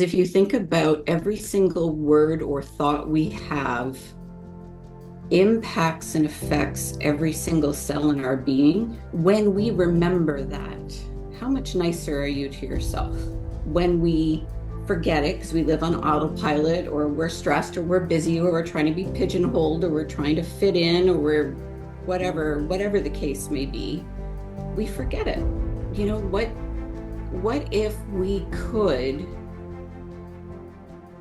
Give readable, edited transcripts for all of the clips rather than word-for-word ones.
If you think about every single word or thought we have impacts and affects every single cell in our being, when we remember that, how much nicer are you to yourself? When we forget it because we live on autopilot, or we're stressed, or we're busy, or we're trying to be pigeonholed, or we're trying to fit in, or we're whatever the case may be, we forget it. What if we could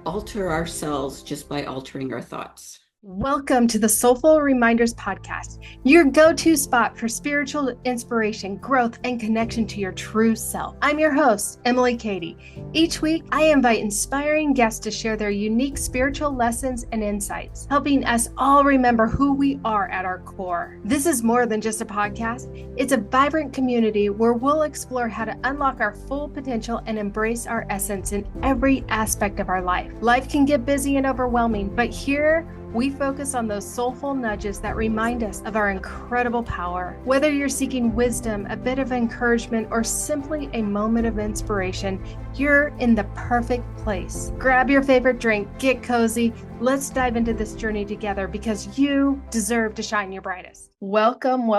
alter ourselves just by altering our thoughts? Welcome to the Soulful Reminders Podcast, your go-to spot for spiritual inspiration, growth, and connection to your true self. I'm your host, Emily Kady. Each week, I invite inspiring guests to share their unique spiritual lessons and insights, helping us all remember who we are at our core. This is more than just a podcast. It's a vibrant community where we'll explore how to unlock our full potential and embrace our essence in every aspect of our life. Life can get busy and overwhelming, but here, we focus on those soulful nudges that remind us of our incredible power. Whether you're seeking wisdom, a bit of encouragement, or simply a moment of inspiration, you're in the perfect place. Grab your favorite drink, get cozy. Let's dive into this journey together because you deserve to shine your brightest. Welcome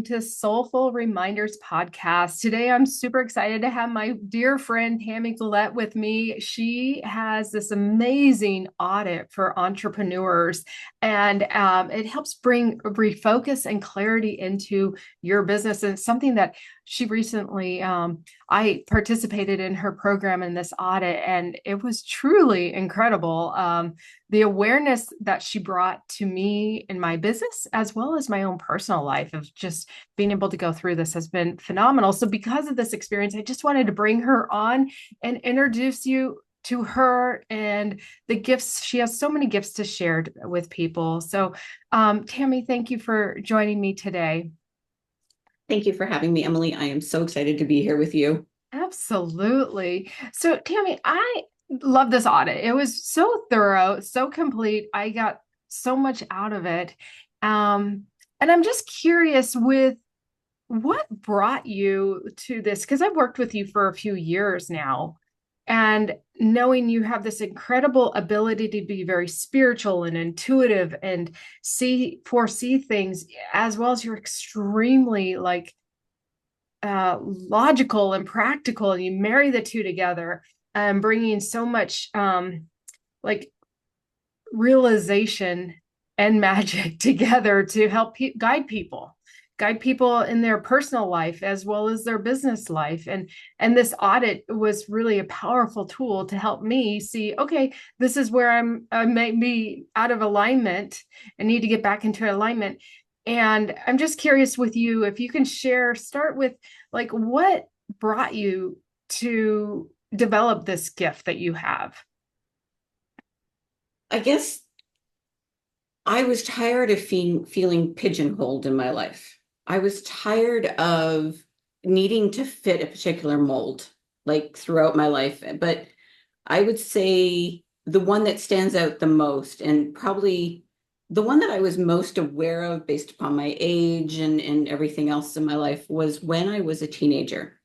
to Soulful Reminders Podcast. Today, I'm super excited to have my dear friend Tami Goulet with me. She has this amazing audit for entrepreneurs, and it helps bring refocus and clarity into your business. And it's something that she recently, I participated in her program in this audit, and it was truly incredible. The awareness that she brought to me in my business, as well as my own personal life, of just being able to go through this has been phenomenal. So because of this experience, I just wanted to bring her on and introduce you to her and the gifts. She has so many gifts to share with people. So Tami, thank you for joining me today. Thank you for having me, Emily. I am so excited to be here with you. Absolutely. So Tami, I love this audit. It was so thorough, so complete. I got so much out of it. And I'm just curious with what brought you to this, because I've worked with you for a few years now. And knowing you have this incredible ability to be very spiritual and intuitive and foresee things, as well as you're extremely logical and practical, and you marry the two together, bringing so much like realization and magic together to help guide people in their personal life as well as their business life. And this audit was really a powerful tool to help me see, okay, this is where I may be out of alignment and need to get back into alignment. And I'm just curious with you, if you can start with what brought you to develop this gift that you have. I guess I was tired of feeling pigeonholed in my life. I was tired of needing to fit a particular mold throughout my life. But I would say the one that stands out the most, and probably the one that I was most aware of based upon my age and everything else in my life, was when I was a teenager.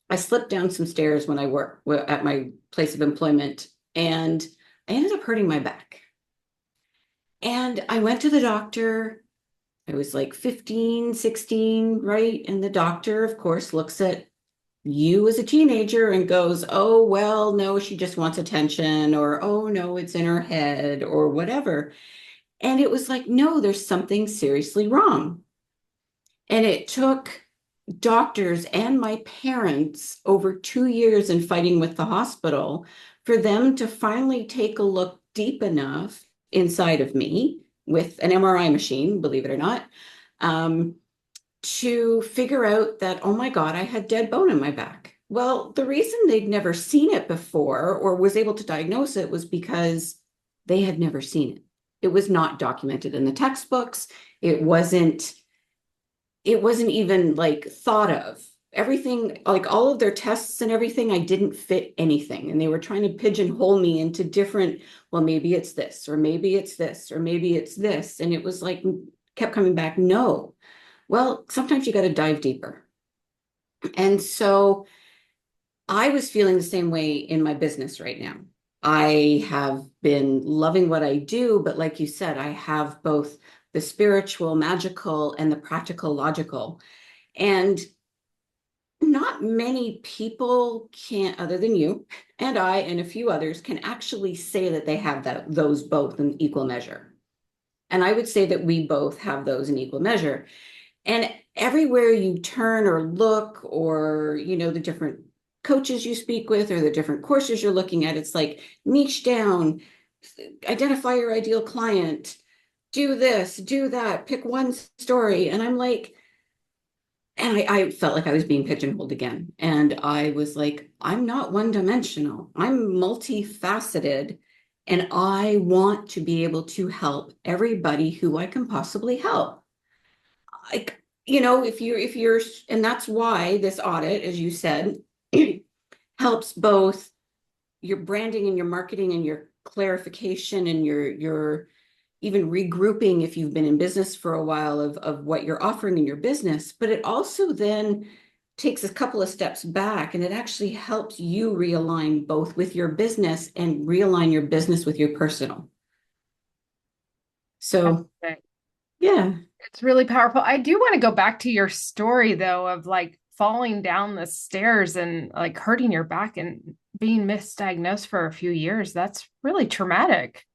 I slipped down some stairs when I worked at my place of employment, and I ended up hurting my back. And I went to the doctor. I was like 15, 16, right? And the doctor, of course, looks at you as a teenager and goes, oh, well, no, she just wants attention, or, oh, no, it's in her head, or whatever. And it was like, no, there's something seriously wrong. And it took doctors and my parents over 2 years in fighting with the hospital for them to finally take a look deep enough inside of me with an MRI machine, believe it or not, to figure out that, oh my God, I had dead bone in my back. Well, the reason they'd never seen it before or was able to diagnose it was because they had never seen it. It was not documented in the textbooks. It wasn't even thought of. Everything, all of their tests and everything, I didn't fit anything. And they were trying to pigeonhole me into different, well, maybe it's this, or maybe it's this, or maybe it's this. And it was kept coming back, no. Well, sometimes you got to dive deeper. And so I was feeling the same way in my business right now. I have been loving what I do, but like you said, I have both the spiritual, magical, and the practical, logical. And not many people can, other than you and I and a few others, can actually say that they have those both in equal measure. And I would say that we both have those in equal measure. And everywhere you turn or look, or, the different coaches you speak with, or the different courses you're looking at, it's like niche down, identify your ideal client, do this, do that, pick one story. And I'm like, and I felt like I was being pigeonholed again. And I was like, I'm not one dimensional, I'm multifaceted. And I want to be able to help everybody who I can possibly help. Like, if you're, and that's why this audit, as you said, helps both your branding and your marketing and your clarification and your even regrouping if you've been in business for a while of what you're offering in your business. But it also then takes a couple of steps back, and it actually helps you realign both with your business and realign your business with your personal. So Okay. yeah, It's really powerful. I do want to go back to your story though of like falling down the stairs and like hurting your back and being misdiagnosed for a few years. That's really traumatic.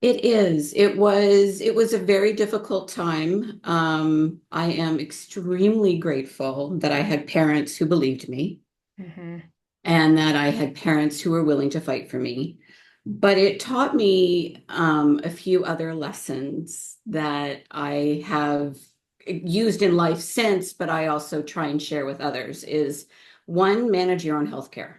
it is. It was a very difficult time. I am extremely grateful that I had parents who believed me Hmm. and that I had parents who were willing to fight for me. But it taught me a few other lessons that I have used in life since, but I also try and share with others is one, manage your own healthcare.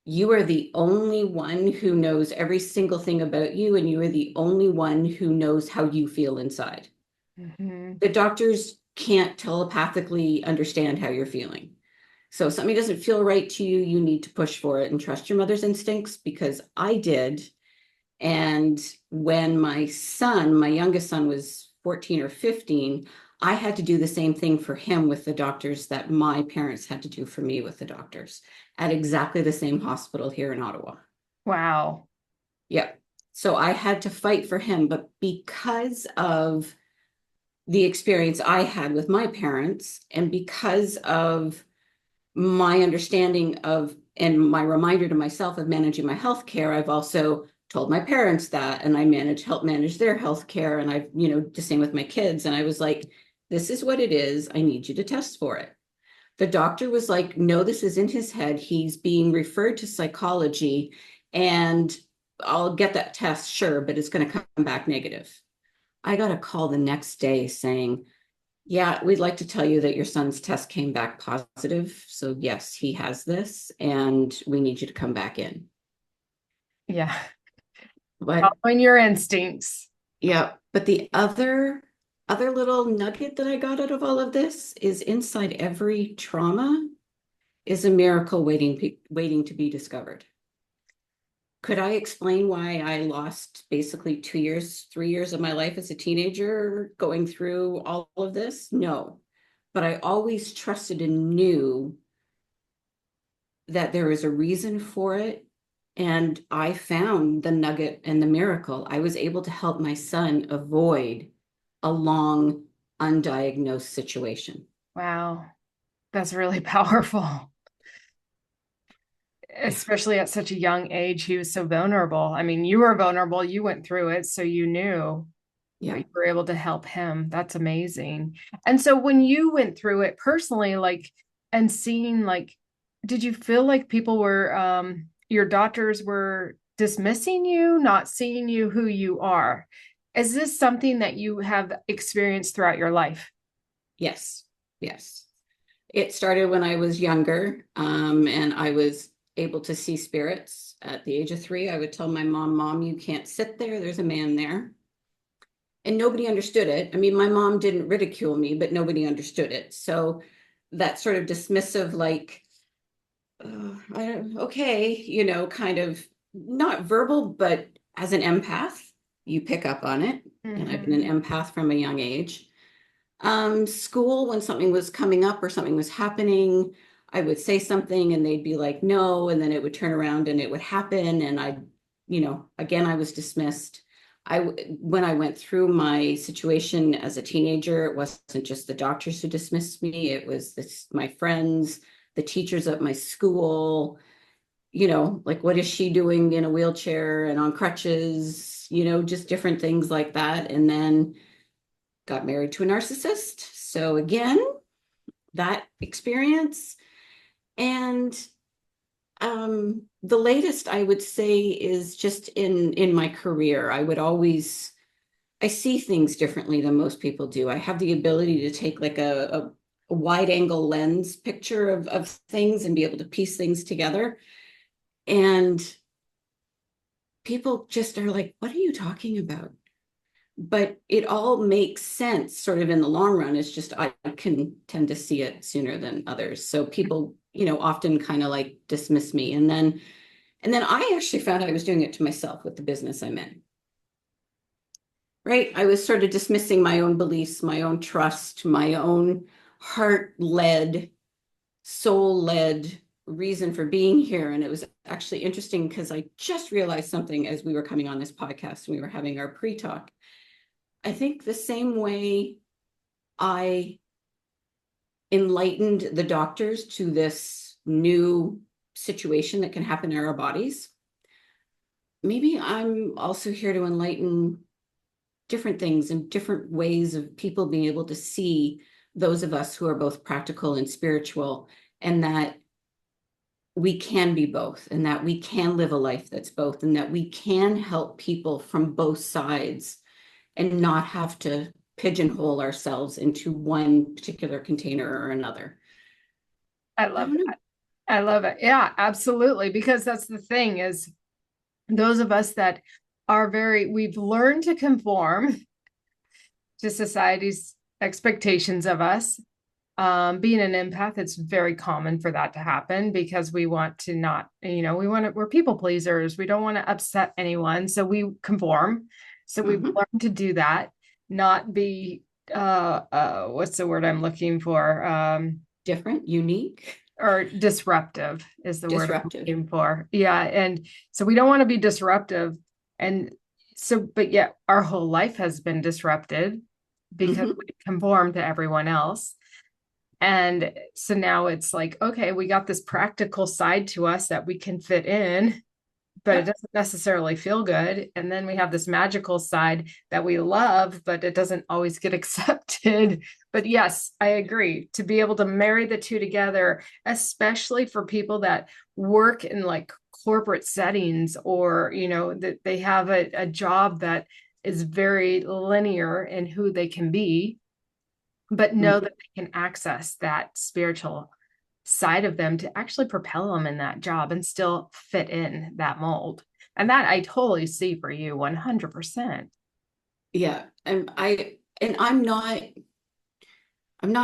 You are the only one who knows every single thing about you, and you are the only one who knows how you feel inside. Hmm. The doctors can't telepathically understand how you're feeling. So if something doesn't feel right to you, you need to push for it and trust your mother's instincts, because I did. And when my youngest son was 14 or 15, I had to do the same thing for him with the doctors that my parents had to do for me with the doctors at exactly the same hospital here in Ottawa. Wow. Yep. So I had to fight for him, but because of the experience I had with my parents, and because of my understanding of and my reminder to myself of managing my health care, I've also told my parents that, and I help manage their health care. And I've, the same with my kids. And I was like, this is what it is. I need you to test for it. The doctor was like, no, this is in his head. He's being referred to psychology, and I'll get that test, sure, but it's going to come back negative. I got a call the next day saying, yeah, we'd like to tell you that your son's test came back positive. So yes, he has this, and we need you to come back in. Yeah. But Following your instincts. yeah, but the other little nugget that I got out of all of this is inside every trauma is a miracle waiting to be discovered. Could I explain why I lost basically 2 years, 3 years of my life as a teenager going through all of this? No. But I always trusted and knew that there was a reason for it. And I found the nugget and the miracle. I was able to help my son avoid a long, undiagnosed situation. Wow. That's really powerful, Yeah. especially at such a young age. He was so vulnerable. I mean, you were vulnerable, you went through it, so you knew, but Yeah. you were able to help him. That's amazing. And so when you went through it personally, like, and seeing, like, did you feel like people were, your doctors were dismissing you, not seeing you who you are? Is this something that you have experienced throughout your life? Yes. Yes. It started when I was younger, and I was able to see spirits at the age of 3. I would tell my mom, you can't sit there. There's a man there. And nobody understood it. I mean, my mom didn't ridicule me, but nobody understood it. So that sort of dismissive, like, I don't, okay, kind of not verbal, but as an empath, you pick up on it. And I've been Hmm. an empath from a young age. School, when something was coming up or something was happening, I would say something and they'd be like, no, and then it would turn around and it would happen. And again, I was dismissed. When I went through my situation as a teenager, it wasn't just the doctors who dismissed me. It was my friends, the teachers at my school, like, what is she doing in a wheelchair and on crutches, just different things like that. And then got married to a narcissist. So again, that experience. And the latest I would say is just in my career. I see things differently than most people do. I have the ability to take like a wide angle lens picture of things and be able to piece things together. And people just are like, what are you talking about? But it all makes sense sort of in the long run. It's just I can tend to see it sooner than others. So people, often kind of like dismiss me. And then I actually found I was doing it to myself with the business I'm in. Right? I was sort of dismissing my own beliefs, my own trust, my own heart-led, soul-led reason for being here. And it was actually interesting because I just realized something as we were coming on this podcast and we were having our pre-talk. I think the same way I enlightened the doctors to this new situation that can happen in our bodies, maybe I'm also here to enlighten different things and different ways of people being able to see those of us who are both practical and spiritual, and that we can be both, and that we can live a life that's both, and that we can help people from both sides and not have to pigeonhole ourselves into one particular container or another. I I love don't know. that. I love it. Yeah, absolutely. Because that's the thing is those of us that we've learned to conform to society's expectations of us. Being an empath, it's very common for that to happen because we want to not, we're people pleasers. We don't want to upset anyone. So we conform. So we've Mhm. learned to do that, not be, what's the word I'm looking for? Different, unique, Or disruptive is the word I'm disruptive. looking for. Yeah. And so we don't want to be disruptive. And so, but yet our whole life has been disrupted because Mhm. we conform to everyone else. And so now it's like, okay, we got this practical side to us that we can fit in, but it Yep. doesn't necessarily feel good. And then we have this magical side that we love, but it doesn't always get accepted. But yes, I agree. To be able to marry the two together, especially for people that work in like corporate settings, or, that they have a job that is very linear in who they can be, but know Mhm. that they can access that spiritual side of them to actually propel them in that job and still fit in that mold. And that I totally see for you 100%. Yeah. And I'm not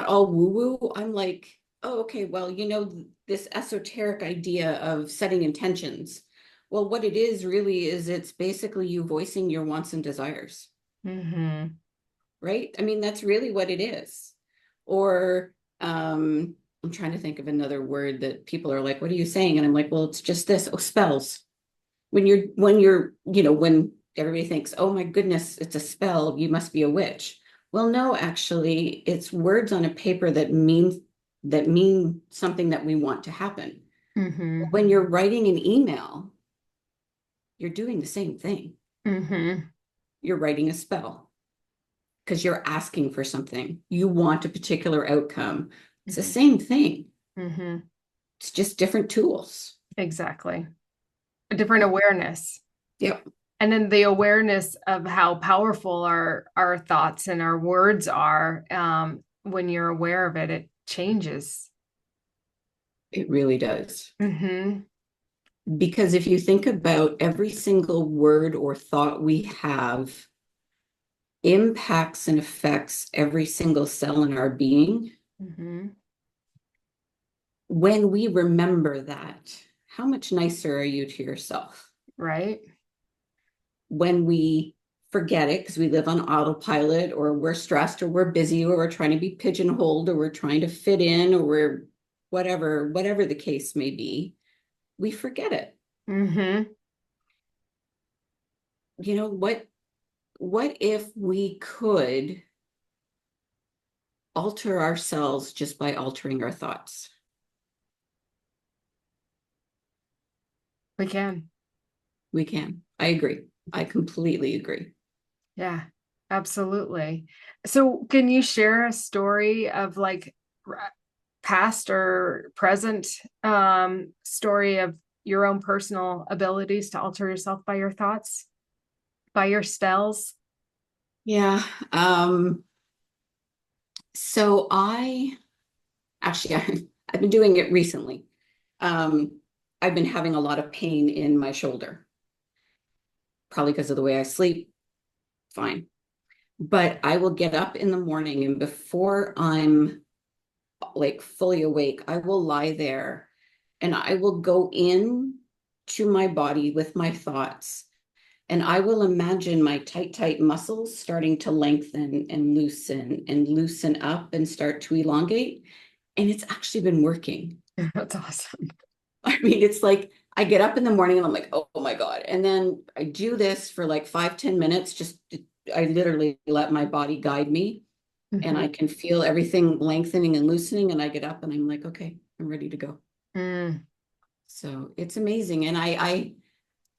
all woo-woo. I'm like, oh, okay, well, this esoteric idea of setting intentions. Well, what it is really is it's basically you voicing your wants and desires, Mm-hmm. right? I mean, that's really what it is. Or I'm trying to think of another word that people are like, what are you saying? And I'm like, well, it's just this. Oh, spells. When everybody thinks, oh my goodness, it's a spell, you must be a witch. Well, no, actually, it's words on a paper that mean something that we want to happen. Mm-hmm. When you're writing an email, you're doing the same thing. Mm-hmm. You're writing a spell because you're asking for something. You want a particular outcome. It's the Mm-hmm. same thing. Mm-hmm. It's just different tools. Exactly. A different awareness. Yep. And then the awareness of how powerful our thoughts and our words are. When you're aware of it, it changes. It really does. Mm-hmm. Because if you think about every single word or thought we have impacts and affects every single cell in our being, Mm-hmm. when we remember that, how much nicer are you to yourself? Right. When we forget it because we live on autopilot, or we're stressed, or we're busy, or we're trying to be pigeonholed, or we're trying to fit in, or we're whatever the case may be, we forget it. Mm-hmm. You know, what if we could alter ourselves just by altering our thoughts? We can. We can. I agree. I completely agree. Yeah, absolutely. So can you share a story of like past or present story of your own personal abilities to alter yourself by your thoughts, by your spells? Yeah. So I actually I've been doing it recently. Um, I've been having a lot of pain in my shoulder, probably because of the way I sleep. Fine. But I will get up in the morning and before I'm like fully awake, I will lie there and I will go in to my body with my thoughts. And I will imagine my tight muscles starting to lengthen and loosen up and start to elongate. And it's actually been working. That's awesome. I mean, it's like I get up in the morning and I'm like, oh my God. And then I do this for like 5-10 minutes. Just I literally let my body guide me and Mm-hmm. I can feel everything lengthening and loosening. And I get up and I'm like, okay, I'm ready to go. Mm. So it's amazing. And I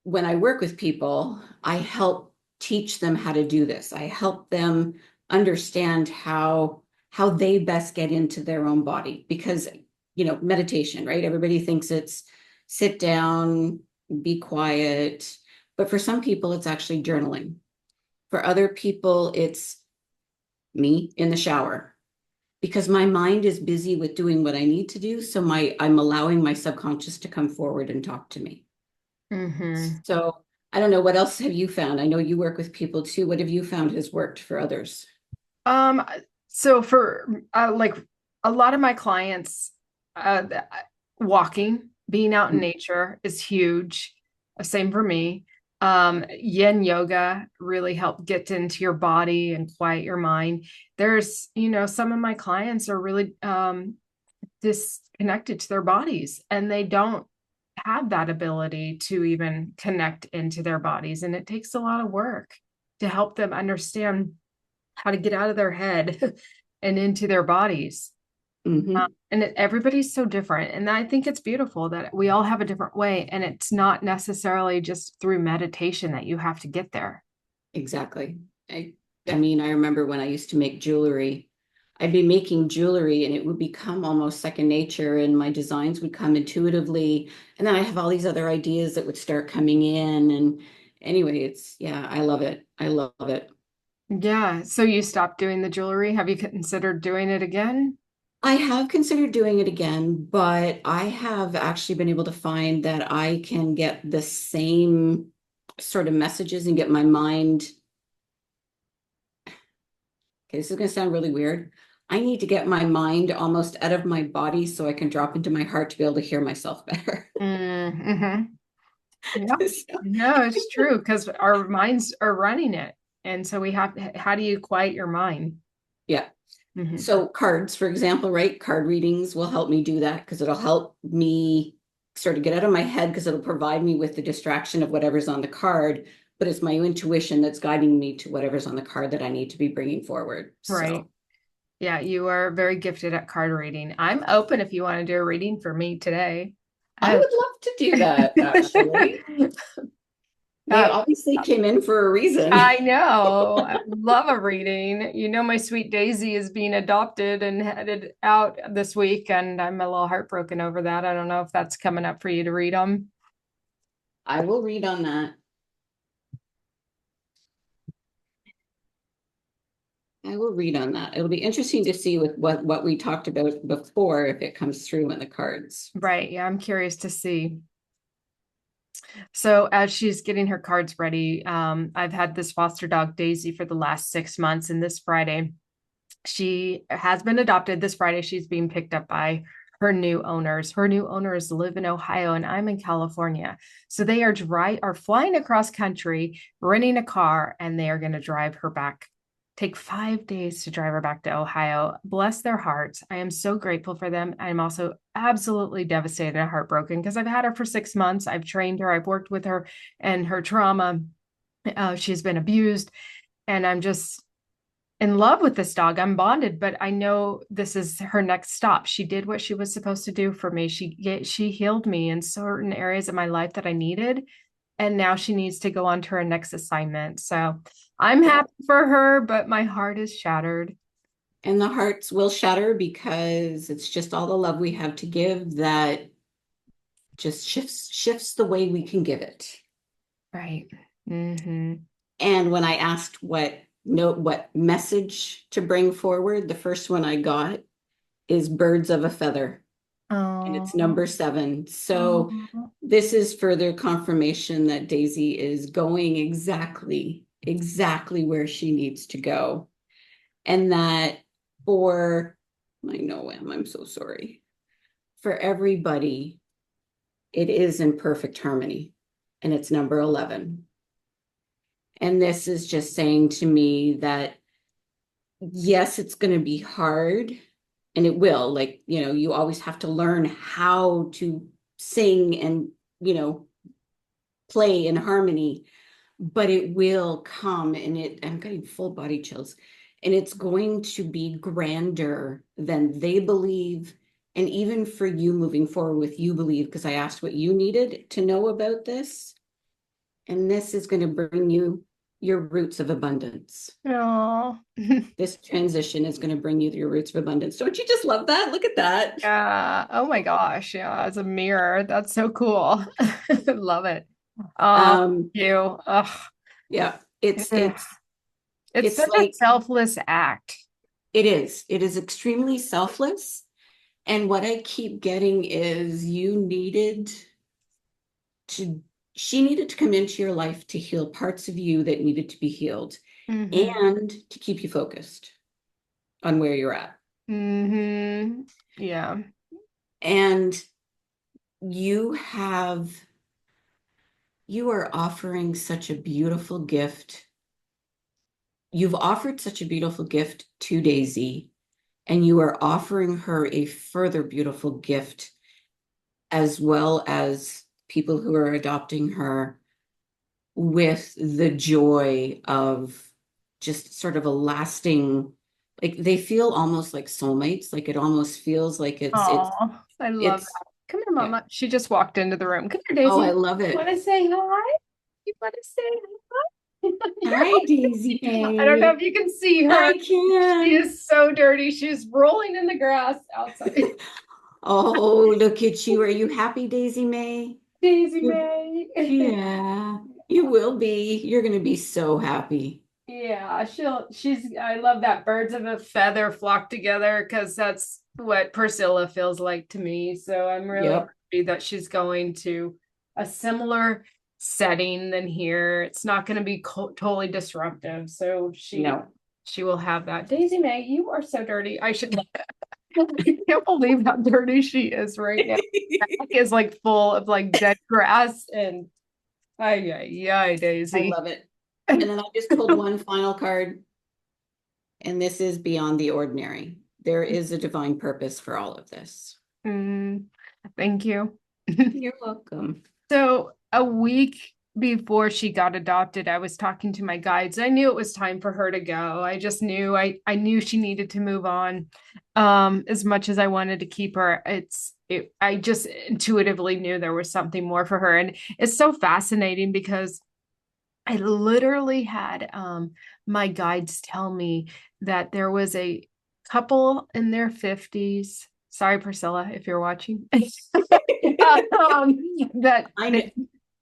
when I work with people, I help teach them how to do this. I help them understand how they best get into their own body because meditation, right? Everybody thinks it's sit down, be quiet, but for some people it's actually journaling. For other people it's me in the shower because my mind is busy with doing what I need to do, so my I'm allowing my subconscious to come forward and talk to me. Mm-hmm. So I don't know, what else have you found? I know you work with people too. What have you found has worked for others? Um, so for like a lot of my clients, walking, being out in Mm, nature is huge. Same for me. Yin yoga really help get into your body and quiet your mind. There's, some of my clients are really disconnected to their bodies and they don't have that ability to even connect into their bodies. And it takes a lot of work to help them understand how to get out of their head and into their bodies. hmm. Everybody's so different. And I think it's beautiful that we all have a different way. And it's not necessarily just through meditation that you have to get there. Exactly. I mean, I remember when I used to make jewelry, I'd be making jewelry and it would become almost second nature and my designs would come intuitively. And then I have all these other ideas that would start coming in. And anyway, yeah, I love it. I love it. Yeah. So you stopped doing the jewelry. Have you considered doing it again? I have considered doing it again, but I have actually been able to find that I can get the same sort of messages and get my mind. Okay, this is going to sound really weird. I need to get my mind almost out of my body so I can drop into my heart to be able to hear myself better. Mm-hmm. Yeah. So, No, it's true because our minds are running it. And so how do you quiet your mind? yeah. Mm-hmm. So cards, for example, right? Card readings will help me do that because it'll help me sort of get out of my head because it'll provide me with the distraction of whatever's on the card, but it's my intuition that's guiding me to whatever's on the card that I need to be bringing forward. Right. So Yeah, you are very gifted at card reading. I'm open if you want to do a reading for me today. I Uh, would love to do that actually. They uh, obviously came in for a reason. I know. I love a reading. My sweet Daisy is being adopted and headed out this week, and I'm a little heartbroken over that. I don't know if that's coming up for you to read them. I will read on that. I will read on that. It'll be interesting to see with what we talked about before if it comes through in the cards. Right. Yeah, I'm curious to see. So as she's getting her cards ready, I've had this foster dog Daisy for the last 6 months, and this Friday she has been adopted. This Friday she's being picked up by her new owners. Her new owners live in Ohio, and I'm in California. So they are flying across country, renting a car, and they are going to drive her back take 5 days to drive her back to Ohio. Bless their hearts. I am so grateful for them. I'm also absolutely devastated and heartbroken because I've had her for 6 months. I've trained her, I've worked with her and her trauma. She's been abused, and I'm just in love with this dog. I'm bonded, but I know this is her next stop. She did what she was supposed to do for me. She healed me in certain areas of my life that I needed, and now she needs to go on to her next assignment. So I'm Yeah. happy for her, but my heart is shattered. And the hearts will shatter because it's just all the love we have to give that just shifts the way we can give it. Right. Mm-hmm. And when I asked what message to bring forward, the first one I got is birds of a feather, and it's Oh, number 7. So oh, this is further confirmation that Daisy is going exactly where she needs to go. And that for, I know, I'm so sorry. For everybody, it is in perfect harmony. And it's number 11. And this is just saying to me that, yes, it's going to be hard, and it will. Like, you always have to learn how to sing and, play in harmony, but it will come, and I'm getting full body chills, and it's going to be grander than they believe. And even for you moving forward with you believe, because I asked what you needed to know about this, and this is going to bring you your roots of abundance. oh. This transition is going to bring you your roots of abundance. Don't you just love that? Look at that. Yeah. Oh my gosh. Yeah. It's a mirror. That's so cool. Love it. Oh, Um, you. Ugh. yeah, it's Ugh. it's It's it's such a like selfless act. it is extremely selfless. And what I keep getting is to, she needed to come into your life to heal parts of you that needed to be healed Mm-hmm. and to keep you focused on where you're at. Mm-hmm. Yeah. And you have, you are offering such a beautiful gift. You've offered such a beautiful gift to Daisy, and you are offering her a further beautiful gift, as well as people who are adopting her, with the joy of just sort of a lasting, like they feel almost like soulmates. Like it almost feels like Oh, I love it's that. Come here, yeah. Mama. She just walked into the room. Come here, Oh, Daisy. I love Want it. to say hi? You want to say hi? Hi, Daisy I don't know May. if you can see her. I She can. is so dirty. She's rolling in the grass outside. Oh, look at you. Are you happy, Daisy May? Daisy You, May. yeah, you will be. You're going to be so happy. Yeah, I love that birds of a feather flock together because that's what Priscilla feels like to me. So I'm really Yep. happy that she's going to a similar setting than here. It's not going to be totally disruptive. So No. she will have that. Daisy May, you are so dirty. I can't believe how dirty she is right now. Back is like full of like dead grass and ay, I Daisy. love it. And then I just pulled one final card, and this is beyond the ordinary. There is a divine purpose for all of this. Mm, thank you. You're welcome. So a week before she got adopted, I was talking to my guides. I knew it was time for her to go. I just knew I knew she needed to move on. As much as I wanted to keep her, I just intuitively knew there was something more for her. And it's so fascinating because I literally had my guides tell me that there was a couple in their 50s. Sorry, Priscilla, if you're watching. um, that I know.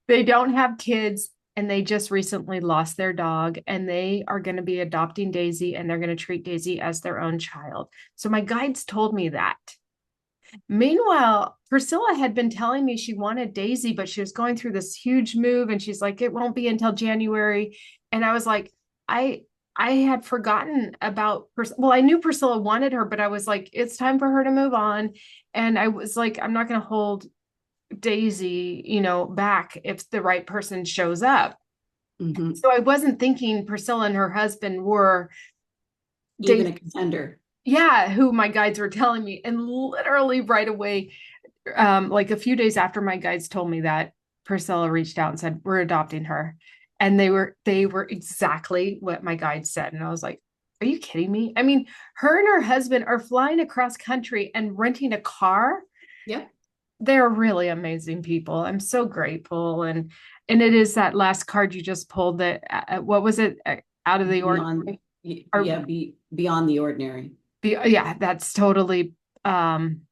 they don't have kids and they just recently lost their dog and they are going to be adopting Daisy and they're going to treat Daisy as their own child. So my guides told me that. Meanwhile, Priscilla had been telling me she wanted Daisy, but she was going through this huge move and she's like, it won't be until January. And I was like, I I had forgotten about well, I knew Priscilla wanted her, but I was like, it's time for her to move on. And I was like, I'm not going to hold Daisy, back if the right person shows up. Mhm. So I wasn't thinking Priscilla and her husband were Even a contender. Yeah, who my guides were telling me. And literally right away, like a few days after my guides told me that, Priscilla reached out and said, we're adopting her. And they were exactly what my guide said. And I was like, are you kidding me? I mean, her and her husband are flying across country and renting a car. Yep. They're really amazing people. I'm so grateful. And it is that last card you just pulled that what was it? Out of the Beyond, ordinary or yeah, beyond the ordinary. yeah, that's totally um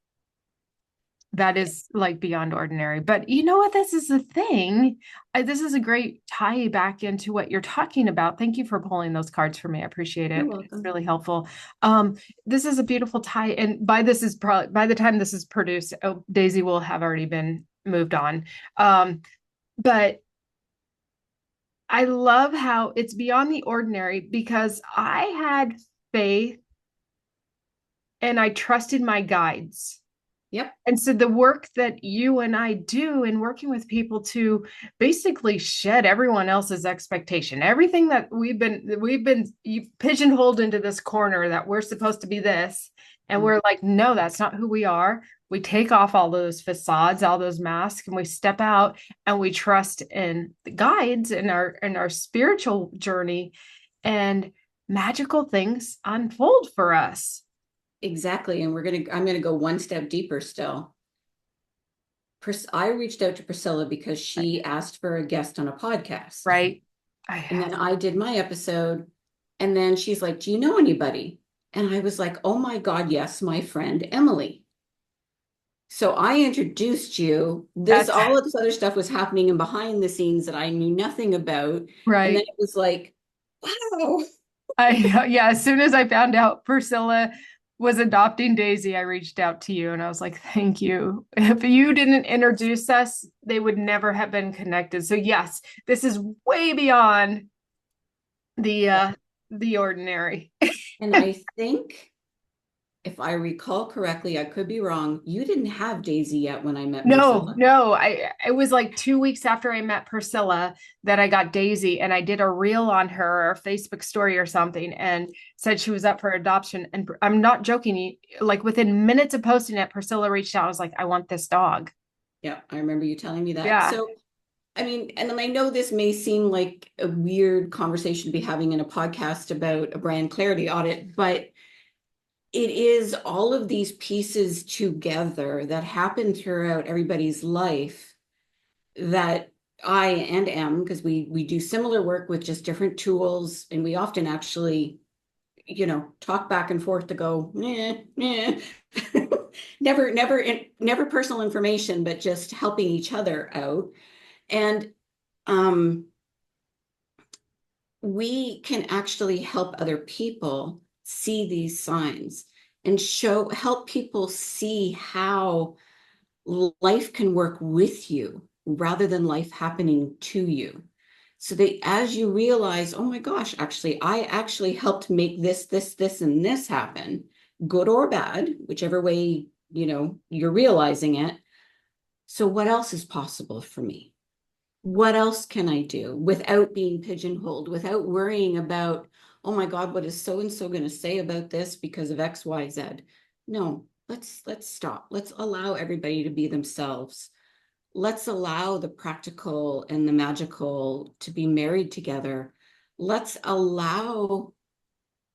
that is like beyond ordinary. But you know what? This is the thing. This is a great tie back into what you're talking about. Thank you for pulling those cards for me. I appreciate You're it. It's welcome. really helpful. This is a beautiful tie. And by the time this is produced, oh, Daisy will have already been moved on. But I love how it's beyond the ordinary because I had faith and I trusted my guides. Yep. And so the work that you and I do in working with people to basically shed everyone else's expectation, everything that we've been pigeonholed into this corner that we're supposed to be this, and we're like, no, that's not who we are. We take off all those facades, all those masks, and we step out and we trust in the guides in our spiritual journey, and magical things unfold for us. Exactly. And I'm gonna go one step deeper still. I reached out to Priscilla because she asked for a guest on a podcast. Right? And then I did my episode. And then she's like, do you know anybody? And I was like, oh my God, yes, my friend Emily. So I introduced you. That's All of this other stuff was happening in behind the scenes that I knew nothing about. And then right. it was like, wow. Yeah, as soon as I found out Priscilla was adopting Daisy, I reached out to you and I was like, thank you. If you didn't introduce us, they would never have been connected. So yes, this is way beyond the ordinary. And I think if I recall correctly, I could be wrong. You didn't have Daisy yet when I met No, Priscilla. no. It was like 2 weeks after I met Priscilla that I got Daisy, and I did a reel on her or a Facebook story or something, and said she was up for adoption. And I'm not joking. Like within minutes of posting it, Priscilla reached out. I was like, I want this dog. Yeah, I remember you telling me that. Yeah, So, I mean, and I know this may seem like a weird conversation to be having in a podcast about a brand clarity audit, but it is all of these pieces together that happen throughout everybody's life that I and M, because we do similar work with just different tools, and we often actually, talk back and forth to go, never personal information, but just helping each other out. And um, we can actually help other people see these signs and help people see how life can work with you rather than life happening to you. So that as you realize, oh my gosh, actually, I actually helped make this, and this happen, good or bad, whichever way, you're realizing it. So what else is possible for me? What else can I do without being pigeonholed, without worrying about, oh my God, what is so and so going to say about this because of X, Y, Z? No, let's stop. Let's allow everybody to be themselves. Let's allow the practical and the magical to be married together. Let's allow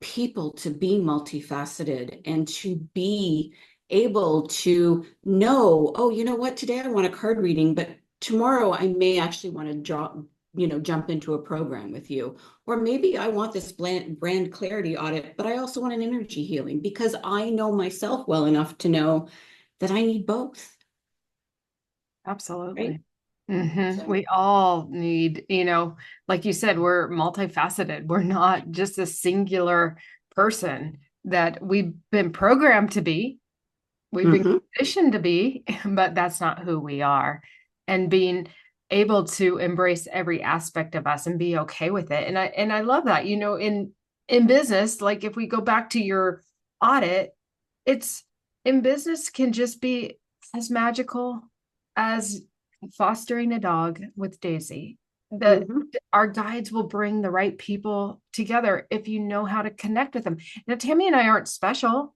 people to be multifaceted and to be able to know, oh, you know what, today I want a card reading, but tomorrow I may actually want to jump into a program with you. Or maybe I want this brand clarity audit, but I also want an energy healing because I know myself well enough to know that I need both. Right. absolutely. So, We all need, like you said, we're multifaceted. We're not just a singular person that we've been programmed to be. We've been mhm. conditioned to be, but that's not who we are. And being able to embrace every aspect of us and be okay with it. And I love that. In business, like if we go back to your audit, it's in business can just be as magical as fostering a dog with Daisy. The Hmm. our guides will bring the right people together if you know how to connect with them. Now, Tammy and I aren't special.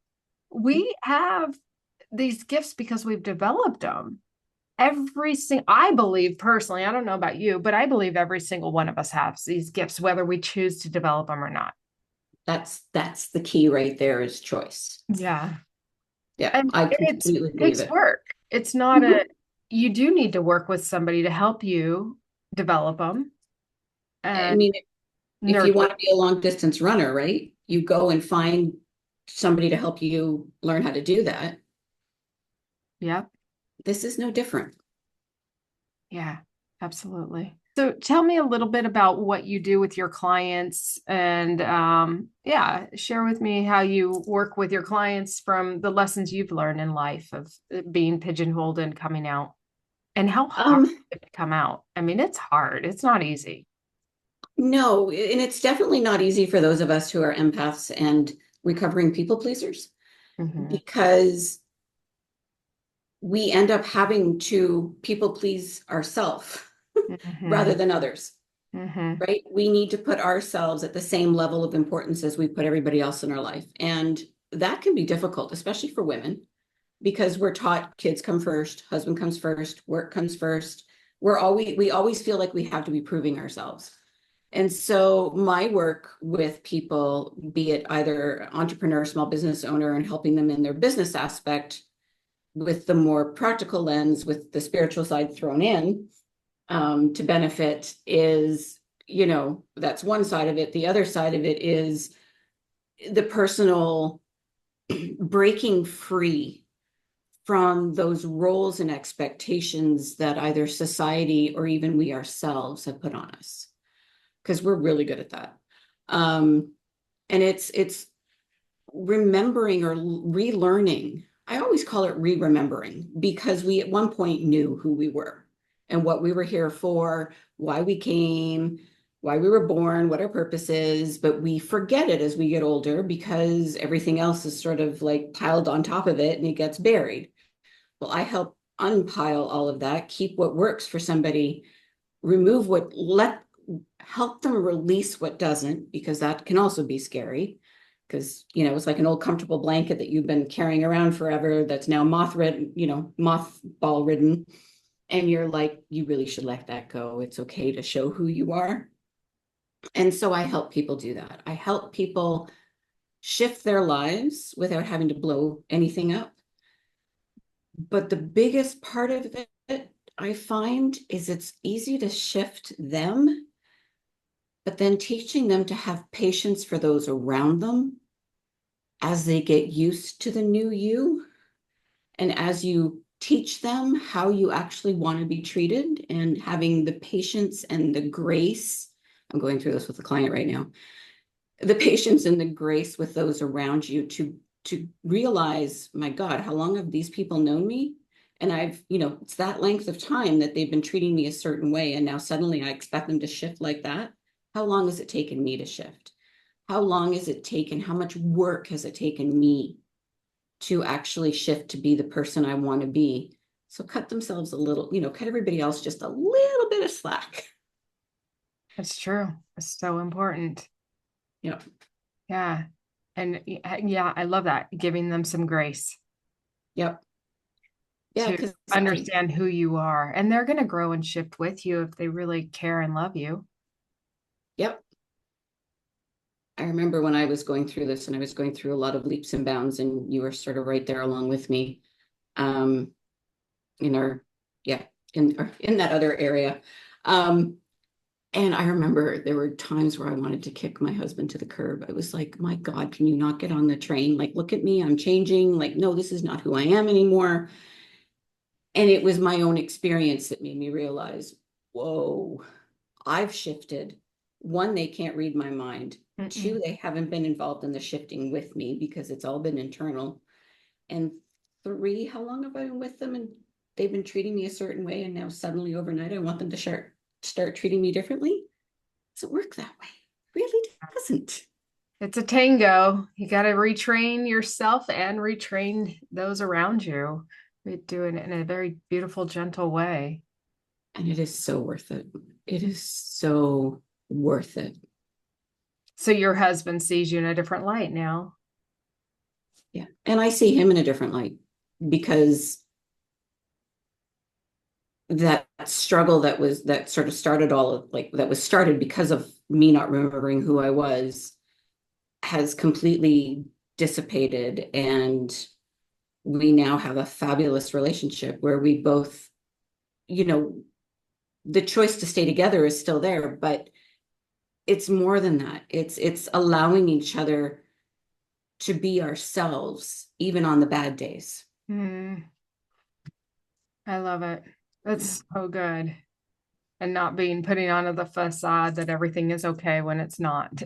We have these gifts because we've developed them. I believe personally, I don't know about you, but I believe every single one of us has these gifts, whether we choose to develop them or not. That's the key right there is choice. Yeah. Yeah, And I it completely believe takes it. work. It's not Mhm. you do need to work with somebody to help you develop them I and mean, if you nurture. want to be a long distance runner, right? You go and find somebody to help you learn how to do that. Yeah. This is no different. Yeah, absolutely. So tell me a little bit about what you do with your clients and yeah, share with me how you work with your clients from the lessons you've learned in life of being pigeonholed and coming out and how hard Um, it to come out. I mean, it's hard. It's not easy. no, and it's definitely not easy for those of us who are empaths and recovering people pleasers Hmm. because we end up having to people please ourselves rather Hmm. than others, Hmm. right? We need to put ourselves at the same level of importance as we put everybody else in our life. And that can be difficult, especially for women, because we're taught kids come first, husband comes first, work comes first. We always feel like we have to be proving ourselves. And so my work with people, be it either entrepreneur, small business owner, and helping them in their business aspect with the more practical lens, with the spiritual side thrown in, to benefit is, that's one side of it. The other side of it is the personal breaking free from those roles and expectations that either society or even we ourselves have put on us, because we're really good at that. And it's remembering or relearning. I always call it re-remembering because we at one point knew who we were and what we were here for, why we came, why we were born, what our purpose is, but we forget it as we get older because everything else is sort of like piled on top of it and it gets buried. Well, I help unpile all of that, keep what works for somebody, remove what let help them release what doesn't, because that can also be scary. Because it's like an old comfortable blanket that you've been carrying around forever that's now moth ridden, mothball ridden. And you're like, you really should let that go. It's okay to show who you are. And so I help people do that. I help people shift their lives without having to blow anything up. But the biggest part of it, I find, is it's easy to shift them, but then teaching them to have patience for those around them as they get used to the new you. And as you teach them how you actually want to be treated and having the patience and the grace. I'm going through this with a client right now. The patience and the grace with those around you to realize, my God, how long have these people known me? And it's that length of time that they've been treating me a certain way. And now suddenly I expect them to shift like that. How long has it taken me to shift? How long has it taken? How much work has it taken me to actually shift to be the person I want to be? So cut themselves a little, cut everybody else just a little bit of slack. It's true. It's so important. Yep. Yeah. And yeah, I love that. Giving them some grace Yep. Yeah. to Because understand who you are. And they're going to grow and shift with you if they really care and love you. yep. I remember when I was going through this and I was going through a lot of leaps and bounds, and you were sort of right there along with me. Um, in our, yeah, in that other area. Um, and I remember there were times where I wanted to kick my husband to the curb. I was like, my God, can you not get on the train? Like, look at me, I'm changing. Like, no, this is not who I am anymore. And it was my own experience that made me realize, whoa, I've shifted. One, they can't read my mind. Mm-mm. Two, they haven't been involved in the shifting with me because it's all been internal. And three, how long have I been with them? And they've been treating me a certain way. And now suddenly overnight, I want them to start treating me differently. Does it work that way? It really doesn't. It's a tango. You got to retrain yourself and retrain those around you. We do it in a very beautiful, gentle way. And it is so worth it. It is so worth it. So your husband sees you in a different light now. Yeah. And I see him in a different light because that struggle that sort of started all of like that was started because of me not remembering who I was has completely dissipated, and we now have a fabulous relationship where we both, you know, the choice to stay together is still there, but it's more than that. It's allowing each other to be ourselves even on the bad days. Mm, I love it. Yeah, That's so good. And not being putting on the facade that everything is okay when it's not.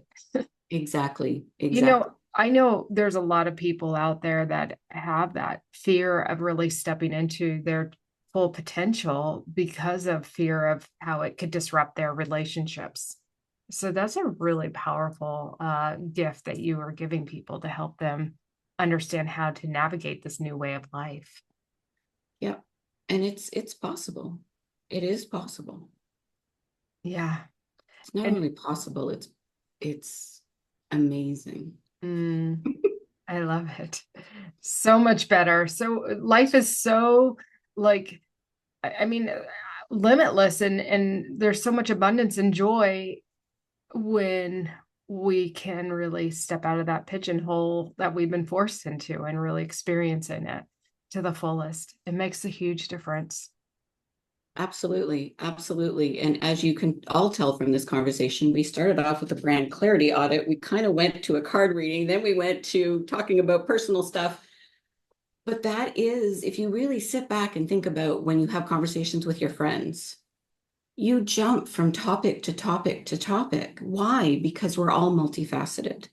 exactly, You exactly. know, I know there's a lot of people out there that have that fear of really stepping into their full potential because of fear of how it could disrupt their relationships. So that's a really powerful gift that you are giving people to help them understand how to navigate this new way of life. Yeah. And it's possible. It is possible. Yeah. It's not And only possible, it's amazing. mm, I love it. So much better. So life is so like I mean, limitless, and there's so much abundance and joy when we can really step out of that pigeonhole that we've been forced into and really experiencing it to the fullest. It makes a huge difference. Absolutely, absolutely. And as you can all tell from this conversation, we started off with a brand clarity audit. We kind of went to a card reading, then we went to talking about personal stuff. But that is, if you really sit back and think about when you have conversations with your friends, you jump from topic to topic to topic. Why? Because we're all multifaceted.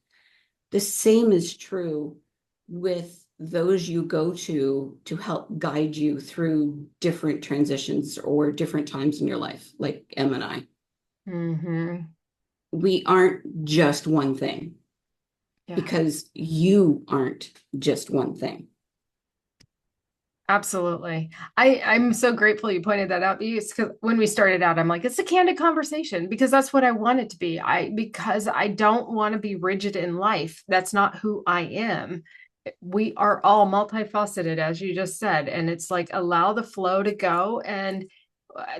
The same is true with those you go to help guide you through different transitions or different times in your life, like Em and I. Mm-hmm. We aren't just one thing Yeah. because you aren't just one thing. Absolutely. I'm so grateful you pointed that out because when we started out, I'm like, it's a candid conversation because that's what I want it to be. Because I don't want to be rigid in life. That's not who I am. We are all multifaceted, as you just said, and it's like allow the flow to go, and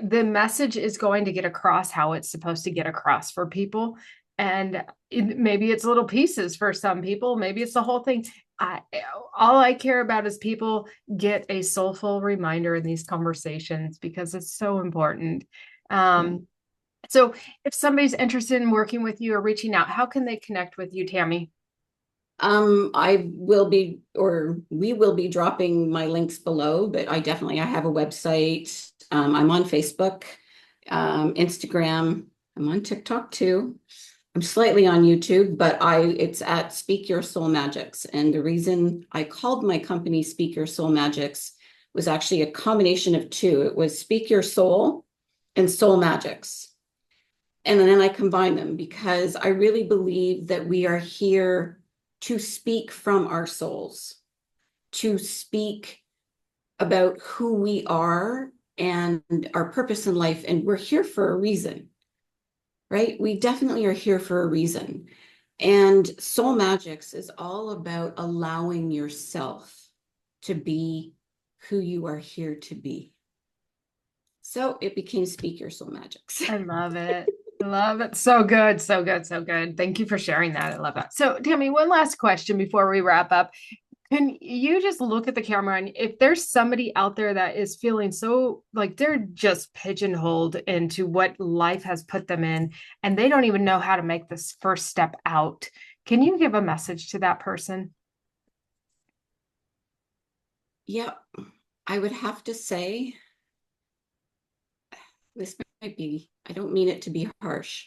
the message is going to get across how it's supposed to get across for people. And maybe it's little pieces for some people, maybe it's the whole thing. I, all I care about is people get a soulful reminder in these conversations because it's so important. Yeah. So if somebody's interested in working with you or reaching out, how can they connect with you, Tami? I will be, or we will be dropping my links below, but I have a website. I'm on Facebook, Instagram. I'm on TikTok too. I'm slightly on YouTube, but it's at Speak Your Soul Magics. And the reason I called my company Speak Your Soul Magics was actually a combination of two. It was Speak Your Soul and Soul Magics. And then I combine them because I really believe that we are here to speak from our souls, to speak about who we are and our purpose in life. And we're here for a reason, right? We definitely are here for a reason. And Soul Magics is all about allowing yourself to be who you are here to be. So it became Speak Your Soul Magics. I love it. I love it. So good. So good. So good. Thank you for sharing that. I love that. So, Tammy, one last question before we wrap up. Can you just look at the camera and if there's somebody out there that is feeling so like they're just pigeonholed into what life has put them in and they don't even know how to make this first step out, can you give a message to that person? Yeah, I would have to say this might be, I don't mean it to be harsh.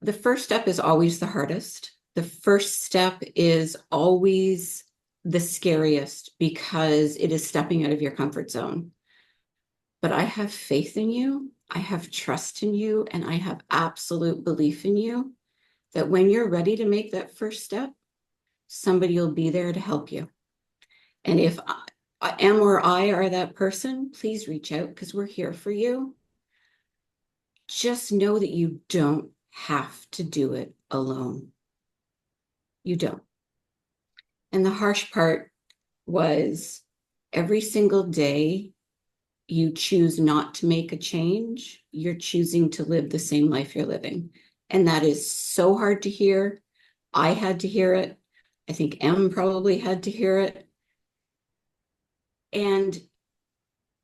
The first step is always the hardest. The first step is always the scariest because it is stepping out of your comfort zone. But I have faith in you. I have trust in you. And I have absolute belief in you that when you're ready to make that first step, somebody will be there to help you. And if I am or I are that person, please reach out because we're here for you. just know that you don't have to do it alone. You don't. And the harsh part was every single day you choose not to make a change, you're choosing to live the same life you're living. And that is so hard to hear. I had to hear it. I think Em probably had to hear it. And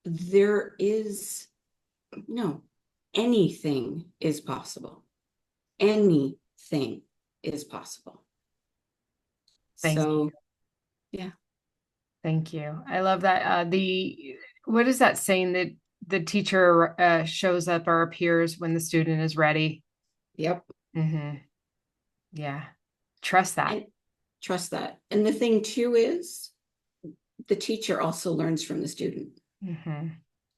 there is no, anything is possible. Anything is possible. Thank So, you. yeah. Thank you. I love that. What is that saying that the teacher shows up or appears when the student is ready? Yep. Mm-hmm. Yeah. Trust that. And trust that. And the thing too is the teacher also learns from the student. Mm-hmm.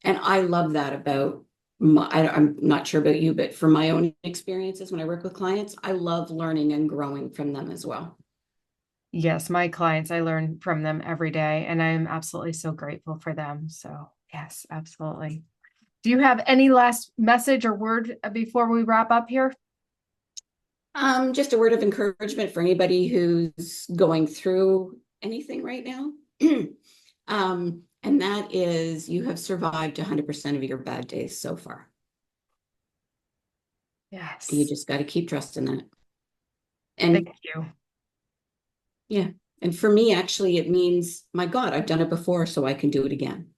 And I love that about I'm not sure about you, but for my own experiences when I work with clients, I love learning and growing from them as well. Yes, my clients, I learn from them every day, and I am absolutely so grateful for them. So, yes, absolutely. Do you have any last message or word before we wrap up here? Just a word of encouragement for anybody who's going through anything right now. And that is you have survived 100% of your bad days so far. Yes. You just got to keep trusting that. And Thank you. yeah. And for me, actually, it means, my God, I've done it before, so I can do it again.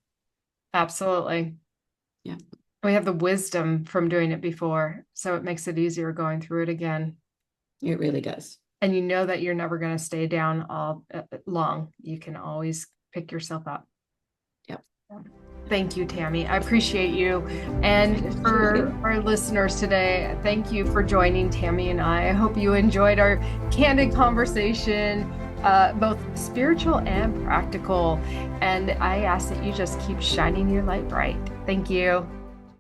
Absolutely. Yeah. We have the wisdom from doing it before, so it makes it easier going through it again. It really does. And you know that you're never going to stay down all long. You can always pick yourself up. Yep. Thank you, Tami. I appreciate you. And for our listeners today, thank you for joining Tami and I. I hope you enjoyed our candid conversation, both spiritual and practical. And I ask that you just keep shining your light bright. Thank you.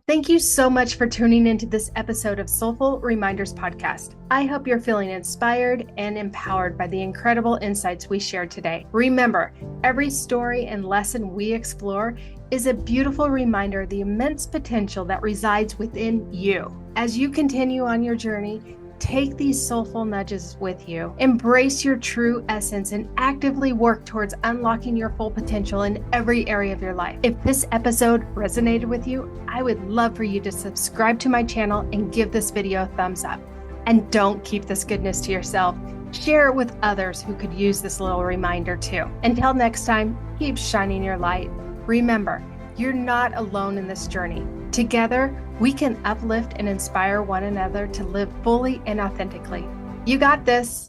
Thank you so much for tuning into this episode of Soulful Reminders Podcast. I hope you're feeling inspired and empowered by the incredible insights we shared today. Remember, every story and lesson we explore is a beautiful reminder of the immense potential that resides within you. As you continue on your journey, take these soulful nudges with you. Embrace your true essence and actively work towards unlocking your full potential in every area of your life. If this episode resonated with you, I would love for you to subscribe to my channel and give this video a thumbs up. And don't keep this goodness to yourself. Share it with others who could use this little reminder too. Until next time, keep shining your light. Remember, you're not alone in this journey. Together, we can uplift and inspire one another to live fully and authentically. You got this.